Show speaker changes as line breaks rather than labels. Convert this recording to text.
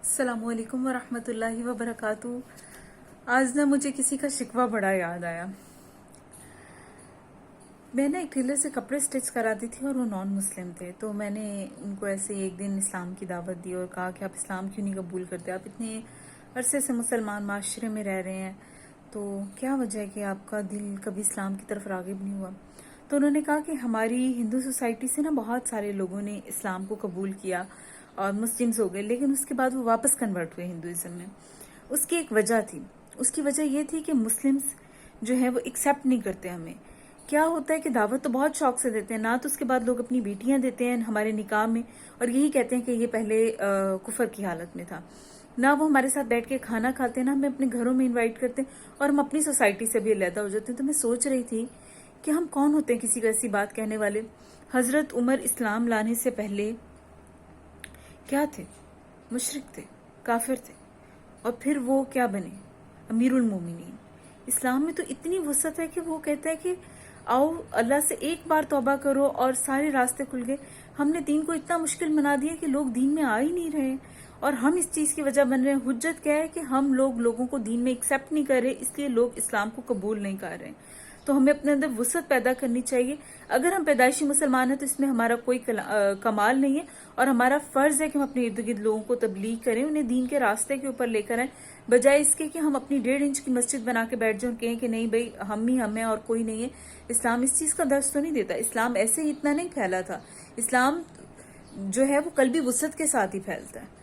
السلام علیکم ورحمۃ اللہ وبرکاتہ۔ آج نا مجھے کسی کا شکوہ بڑا یاد آیا۔ میں نا ایک ٹیلر سے کپڑے سٹچ کراتی تھی اور وہ نان مسلم تھے، تو میں نے ان کو ایسے ایک دن اسلام کی دعوت دی اور کہا کہ آپ اسلام کیوں نہیں قبول کرتے، آپ اتنے عرصے سے مسلمان معاشرے میں رہ رہے ہیں، تو کیا وجہ ہے کہ آپ کا دل کبھی اسلام کی طرف راغب نہیں ہوا؟ تو انہوں نے کہا کہ ہماری ہندو سوسائٹی سے نا بہت سارے لوگوں نے اسلام کو قبول کیا اور مسلمز ہو گئے، لیکن اس کے بعد وہ واپس کنورٹ ہوئے ہندوازم میں۔ اس کی ایک وجہ تھی، اس کی وجہ یہ تھی کہ مسلمز جو ہیں وہ ایکسیپٹ نہیں کرتے ہمیں۔ کیا ہوتا ہے کہ دعوت تو بہت شوق سے دیتے ہیں، نہ تو اس کے بعد لوگ اپنی بیٹیاں دیتے ہیں ہمارے نکاح میں اور یہی کہتے ہیں کہ یہ پہلے کفر کی حالت میں تھا، نہ وہ ہمارے ساتھ بیٹھ کے کھانا کھاتے ہیں، نہ ہمیں اپنے گھروں میں انوائٹ کرتے ہیں، اور ہم اپنی سوسائٹی سے بھی علیحدہ ہو جاتے ہیں۔ تو میں سوچ رہی تھی کہ ہم کون ہوتے ہیں کسی کو ایسی بات کہنے والے؟ حضرت عمر اسلام لانے سے پہلے کیا تھے؟ مشرک تھے، کافر تھے، اور پھر وہ کیا بنے؟ امیر المومنین۔ اسلام میں تو اتنی وسعت ہے کہ وہ کہتا ہے کہ آؤ اللہ سے ایک بار توبہ کرو اور سارے راستے کھل گئے۔ ہم نے دین کو اتنا مشکل بنا دیا کہ لوگ دین میں آ ہی نہیں رہے، اور ہم اس چیز کی وجہ بن رہے ہیں۔ حجت کیا ہے کہ ہم لوگوں کو دین میں ایکسیپٹ نہیں کر رہے، اس لیے لوگ اسلام کو قبول نہیں کر رہے۔ تو ہمیں اپنے اندر وسعت پیدا کرنی چاہیے۔ اگر ہم پیدائشی مسلمان ہیں تو اس میں ہمارا کوئی کمال نہیں ہے، اور ہمارا فرض ہے کہ ہم اپنے ارد گرد لوگوں کو تبلیغ کریں، انہیں دین کے راستے کے اوپر لے کر آئیں، بجائے اس کے کہ ہم اپنی 1.5 انچ کی مسجد بنا کے بیٹھ جائیں اور کہیں کہ نہیں بھائی ہم ہی ہم ہیں اور کوئی نہیں ہے۔ اسلام اس چیز کا درس تو نہیں دیتا۔ اسلام ایسے ہی اتنا نہیں پھیلا تھا، اسلام جو ہے وہ قلبی وسعت کے ساتھ ہی پھیلتا ہے۔